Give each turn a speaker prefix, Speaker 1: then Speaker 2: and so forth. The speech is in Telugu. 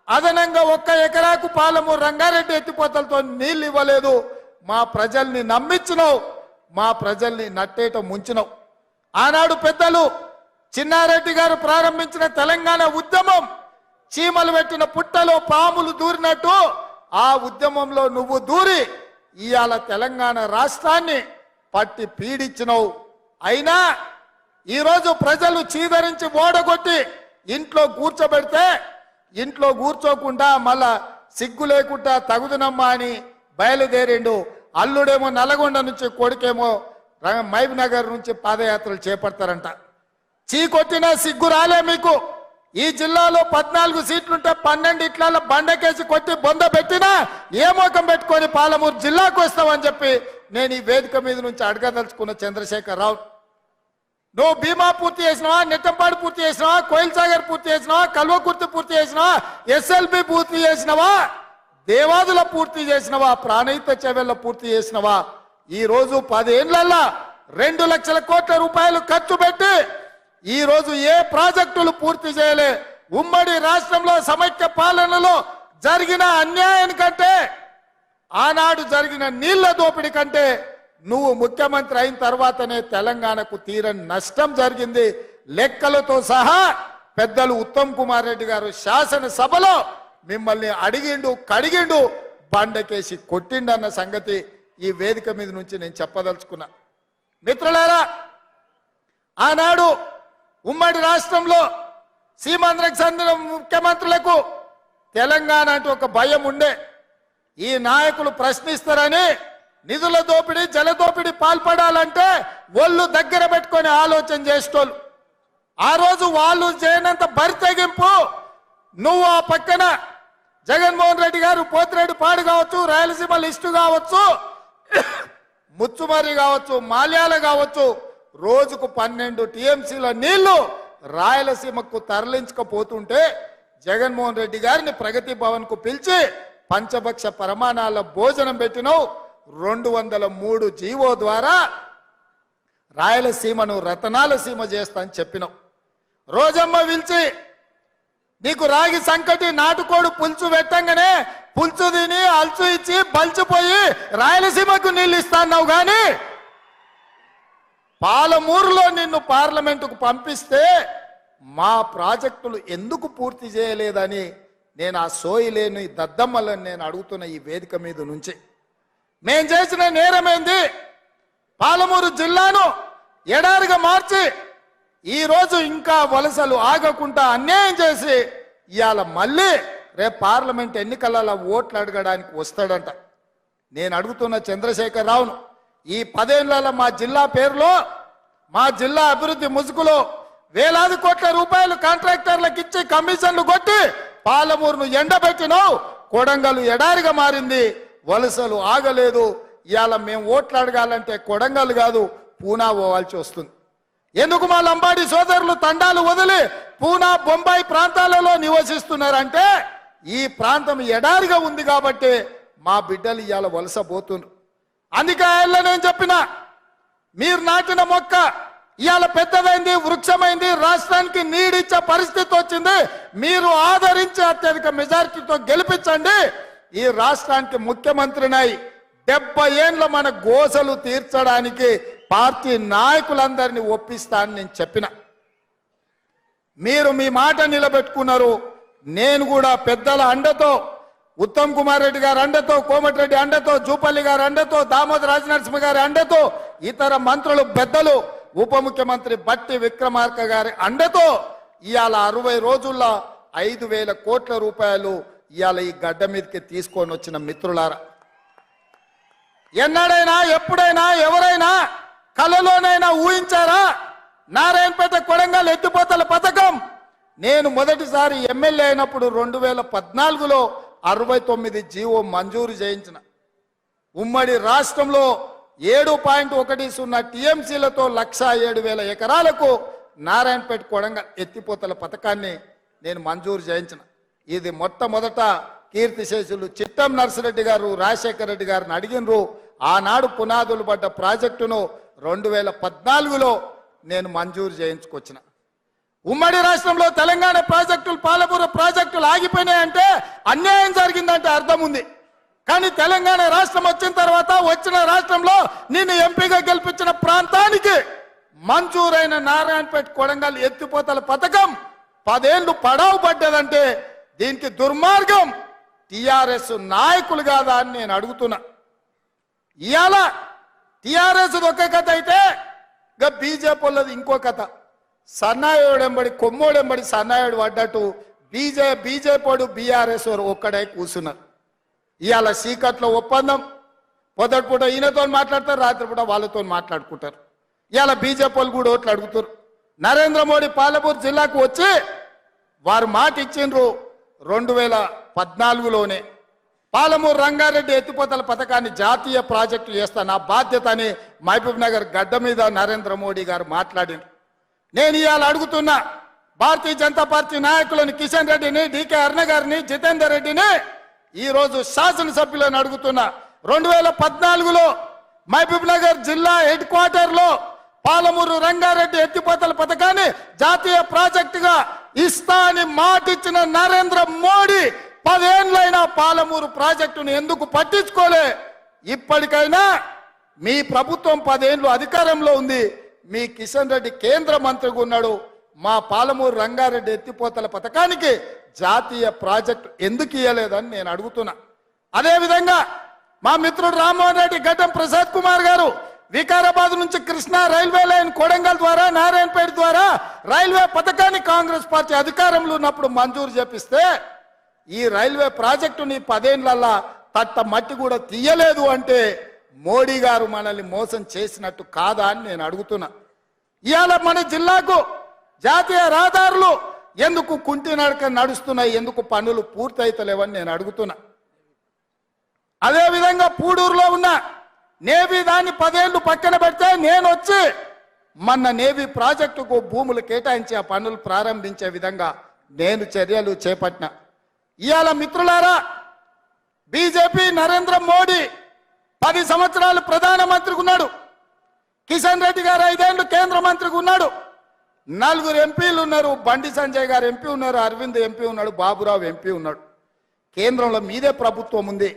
Speaker 1: అదనంగా 1 ఎకరాకు పాలమూరు రంగారెడ్డి ఎత్తిపోతలతో నీళ్లు ఇవ్వలేదు. మా ప్రజల్ని నమ్మించినావు, మా ప్రజల్ని నట్టేట ముంచినావు. ఆనాడు పెద్దలు చిన్నారెడ్డి గారు ప్రారంభించిన తెలంగాణ ఉద్యమం చీమలు పెట్టిన పుట్టలో పాములు దూరినట్టు ఆ ఉద్యమంలో నువ్వు దూరి ఇవాళ తెలంగాణ రాష్ట్రాన్ని పట్టి పీడించినావు. అయినా ఈరోజు ప్రజలు చీదరించి ఓడగొట్టి ఇంట్లో కూర్చోబెడితే ఇంట్లో కూర్చోకుండా మళ్ళా సిగ్గు లేకుండా తగుదునమ్మా అని బయలుదేరిండు. అల్లుడేమో నల్గొండ నుంచి, కొడుకేమో మహబూబ్ నగర్ నుంచి పాదయాత్రలు చేపడతారంట. చీకొట్టినా సిగ్గు రాలే మీకు. ఈ జిల్లాలో 14 సీట్లుంటే 12 ఇట్ల బండకేసి కొట్టి బొంద పెట్టినా ఏ మోకం పెట్టుకొని పాలమూరు జిల్లాకు వస్తామని చెప్పి నేను ఈ వేదిక మీద నుంచి అడగదలుచుకున్న చంద్రశేఖర్ రావు. నువ్వు భీమా పూర్తి చేసినావా, నెట్టంపాడు పూర్తి చేసినావా, కోయిల్ సాగర్ పూర్తి చేసినావా, కల్వకుర్తి పూర్తి చేసినావా, SLB పూర్తి చేసినావా, దేవాదుల పూర్తి చేసినవా, ప్రాణహిత చెవెళ్ళ పూర్తి చేసినవా? ఈ రోజు 10 ఏళ్లలో 2 లక్షల కోట్ల రూపాయలు ఖర్చు పెట్టి ఈ రోజు ఏ ప్రాజెక్టులు పూర్తి చేయలే. ఉమ్మడి రాష్ట్రంలో సమైక్య పాలనలో జరిగిన అన్యాయం కంటే, ఆనాడు జరిగిన నీళ్ల దోపిడీ కంటే నువ్వు ముఖ్యమంత్రి అయిన తర్వాతనే తెలంగాణకు తీరని నష్టం జరిగింది. లెక్కలతో సహా పెద్దలు ఉత్తమ్ కుమార్ రెడ్డి గారు శాసనసభలో మిమ్మల్ని అడిగిండు, కడిగిండు, బండకేసి కొట్టిండన్న సంగతి ఈ వేదిక మీద నుంచి నేను చెప్పదలుచుకున్నా. మిత్రులారా, ఆనాడు ఉమ్మడి రాష్ట్రంలో సీమాంధ్రకు చెందిన ముఖ్యమంత్రులకు తెలంగాణ అంటే ఒక భయం ఉండే. ఈ నాయకులు ప్రశ్నిస్తారని నిధుల దోపిడీ, జల దోపిడీ పాల్పడాలంటే ఒళ్ళు దగ్గర పెట్టుకొని ఆలోచన చేసేటోళ్ళు. ఆ రోజు వాళ్ళు చేయనంత బరితెగింపు నువ్వు ఆ పక్కన జగన్మోహన్ రెడ్డి గారు పోతిరెడ్డి పాడు కావచ్చు, రాయలసీమ లిస్టు కావచ్చు, ముచ్చుమరి కావచ్చు, మాల్యాల కావచ్చు, రోజుకు 12 TMCల నీళ్లు రాయలసీమకు తరలించకపోతుంటే జగన్మోహన్ రెడ్డి గారిని ప్రగతి భవన్ కు పిలిచి పంచభక్ష ప్రమాణాల భోజనం పెట్టినావు. 203 జీవో ద్వారా రాయలసీమను రతనాల సీమ చేస్తా అని చెప్పినావు. రోజమ్మ పిలిచి నీకు రాగి సంకటి నాటుకోడు పులుసు పెట్టంగానే పులుసు తిని అల్చు ఇచ్చి బలిచిపోయి రాయలసీమకు నీళ్ళు ఇస్తాన్నావు. కానీ పాలమూరులో నిన్ను పార్లమెంటుకు పంపిస్తే మా ప్రాజెక్టులు ఎందుకు పూర్తి చేయలేదని నేను ఆ సోయిలేని దద్దమ్మలను నేను అడుగుతున్న ఈ వేదిక మీద నుంచి. మేం చేసిన నేరమేంది? పాలమూరు జిల్లాను ఎడారిగా మార్చి ఈరోజు ఇంకా వలసలు ఆగకుండా అన్యాయం చేసి ఇవాళ మళ్ళీ రేపు పార్లమెంట్ ఎన్నికలలో ఓట్లు అడగడానికి వస్తాడంట. నేను అడుగుతున్న చంద్రశేఖర్ రావును, ఈ 10 ఏళ్లలో మా జిల్లా పేరులో, మా జిల్లా అభివృద్ధి ముసుగులో వేలాది కోట్ల రూపాయలు కాంట్రాక్టర్లకు ఇచ్చి కమిషన్లు కొట్టి పాలమూరును ఎండబెట్టినావు. కొడంగల్ ఎడారిగా మారింది, వలసలు ఆగలేదు. ఇవాళ మేము ఓట్లు అడగాలంటే కొడంగల్ కాదు పూనా పోవాల్సి వస్తుంది. ఎందుకు మా లంబాడి సోదరులు తండాలు వదిలి పూనా, బొంబాయి ప్రాంతాలలో నివసిస్తున్నారంటే ఈ ప్రాంతం ఎడారిగా ఉంది కాబట్టి మా బిడ్డలు ఇవాళ వలస పోతున్నారు. అందుకే ఆయన నేను చెప్పిన, మీరు నాటిన మొక్క ఇవాళ పెద్దదైంది, వృక్షమైంది, రాష్ట్రానికి నీడిచ్చే పరిస్థితి వచ్చింది. మీరు ఆదరించి అత్యధిక మెజారిటీతో గెలిపించండి. ఈ రాష్ట్రానికి ముఖ్యమంత్రినై 70 ఏళ్ళ మన గోసలు తీర్చడానికి పార్టీ నాయకులందరినీ ఒప్పిస్తానని నేను చెప్పిన. మీరు మీ మాట నిలబెట్టుకున్నారు. నేను కూడా పెద్దల అండతో, ఉత్తమ్ కుమార్ రెడ్డి గారి అండతో, కోమటిరెడ్డి అండతో, జూపల్లి గారి అండతో, దామోదర రాజనరసింహ గారి అండతో, ఇతర మంత్రులు పెద్దలు, ఉప ముఖ్యమంత్రి బట్టి విక్రమార్క గారి అండతో ఇవాళ 60 రోజుల్లో 5,000 కోట్ల రూపాయలు ఇవాళ ఈ గడ్డ మీదకి తీసుకొని వచ్చిన మిత్రులారా, ఎన్నడైనా ఎప్పుడైనా ఎవరైనా కలలోనైనా ఊహించారా? నారాయణపేట కొడంగల్ ఎత్తిపోతల పథకం నేను మొదటిసారి ఎమ్మెల్యే అయినప్పుడు 2014లో 69 జీవో మంజూరు చేయించిన. ఉమ్మడి రాష్ట్రంలో 7.10 TMCలతో 107,000 ఎకరాలకు నారాయణపేట కొడంగల్ ఎత్తిపోతల పథకాన్ని నేను మంజూరు చేయించిన. ఇది మొట్టమొదట కీర్తిశేషులు చిట్టం నర్సిరెడ్డి గారు, రాజశేఖర రెడ్డి గారిని అడిగినరు. ఆనాడు పునాదులు పడ్డ ప్రాజెక్టును 2014లో నేను మంజూరు చేయించుకొచ్చిన. ఉమ్మడి రాష్ట్రంలో తెలంగాణ ప్రాజెక్టులు పాలమూరు ప్రాజెక్టులు ఆగిపోయినాయంటే అన్యాయం జరిగిందంటే అర్థం ఉంది. కానీ తెలంగాణ రాష్ట్రం వచ్చిన తర్వాత వచ్చిన రాష్ట్రంలో నిన్ను ఎంపీగా గెలిపించిన ప్రాంతానికి మంజూరైన నారాయణపేట కొడంగల్ ఎత్తిపోతల పథకం 10 ఏళ్లు పడావు పడ్డదంటే దీనికి దుర్మార్గం టిఆర్ఎస్ నాయకులు కాదా అని నేను అడుగుతున్నా. ఇవాళ టిఆర్ఎస్ ఒక కథ అయితే ఇక బీజేపీ వాళ్ళది ఇంకో కథ. సన్నాయుడెంబడి కొమ్మోడెంబడి సన్నాయుడు పడ్డట్టు బీజేపీ బీఆర్ఎస్ ఒక్కడే కూర్చున్నారు. ఇవాళ సీకట్లో ఒప్పందం, పొద్దుటి పూట ఈయనతో మాట్లాడతారు, రాత్రిపూట వాళ్ళతో మాట్లాడుకుంటారు. ఇవాళ బీజేపీ వాళ్ళు కూడా ఓట్లు అడుగుతారు. నరేంద్ర మోడీ పాలమూరు జిల్లాకు వచ్చి వారు మాట ఇచ్చిండ్రు 2014లోనే పాలమూరు రంగారెడ్డి ఎత్తిపోతల పథకాన్ని జాతీయ ప్రాజెక్టు చేస్తా, నా బాధ్యత అని మహబూబ్ నగర్ గడ్డ మీద నరేంద్ర మోడీ గారు మాట్లాడిండ్రు. నేను ఇవాళ అడుగుతున్నా భారతీయ జనతా పార్టీ నాయకులను కిషన్ రెడ్డిని, డికే అరుణ గారిని, జితేందర్ రెడ్డిని ఈ రోజు శాసనసభ్యులను అడుగుతున్నా. 2014లో మహబూబ్ నగర్ జిల్లా హెడ్ క్వార్టర్ లో పాలమూరు రంగారెడ్డి ఎత్తిపోతల పథకాన్ని జాతీయ ప్రాజెక్టుగా ఇస్తా అని మాటిచ్చిన నరేంద్ర మోడీ 10 ఏళ్లైనా పాలమూరు ప్రాజెక్టును ఎందుకు పట్టించుకోలే? ఇప్పటికైనా మీ ప్రభుత్వం 10 ఏళ్లు అధికారంలో ఉంది, మీ కిషన్ రెడ్డి కేంద్ర మంత్రిగా ఉన్నాడు, మా పాలమూరు రంగారెడ్డి ఎత్తిపోతల పథకానికి జాతీయ ప్రాజెక్టు ఎందుకు ఇయ్యలేదని నేను అడుగుతున్నా. అదేవిధంగా మా మిత్రుడు రామ్మోహన్ రెడ్డి, గడ్డం ప్రసాద్ కుమార్ గారు వికారాబాద్ నుంచి కృష్ణా రైల్వే లైన్ కొడంగల్ ద్వారా నారాయణపేట ద్వారా రైల్వే పథకాన్ని కాంగ్రెస్ పార్టీ అధికారంలో ఉన్నప్పుడు మంజూరు చేపిస్తే ఈ రైల్వే ప్రాజెక్టుని 10 ఏళ్లల్లా తట్ట మట్టి కూడా తీయలేదు అంటే మోడీ గారు మనల్ని మోసం చేసినట్టు కాదా అని నేను అడుగుతున్నా. ఇవాళ మన జిల్లాకు జాతీయ రహదారులు ఎందుకు కుంటి నడక నడుస్తున్నాయి, ఎందుకు పనులు పూర్తయితలేవని నేను అడుగుతున్నా. అదేవిధంగా పూడూరులో ఉన్న నేవీ దాన్ని 10 ఏళ్లు పక్కన పెడితే నేను వచ్చి మొన్న నేవీ ప్రాజెక్టుకు భూములు కేటాయించి ఆ పనులు ప్రారంభించే విధంగా నేను చర్యలు చేపట్టిన. ఇవాళ మిత్రులారా, బీజేపీ నరేంద్ర మోడీ 10 సంవత్సరాలు ప్రధానమంత్రిగా ఉన్నాడు, కిషన్ రెడ్డి గారు 5 ఏళ్లు కేంద్ర మంత్రిగా ఉన్నాడు, 4 ఎంపీలు ఉన్నారు, బండి సంజయ్ గారు ఎంపీ ఉన్నారు, అరవింద్ ఎంపీ ఉన్నాడు, బాబురావు ఎంపీ ఉన్నాడు. కేంద్రంలో మీదే ప్రభుత్వం ఉంది.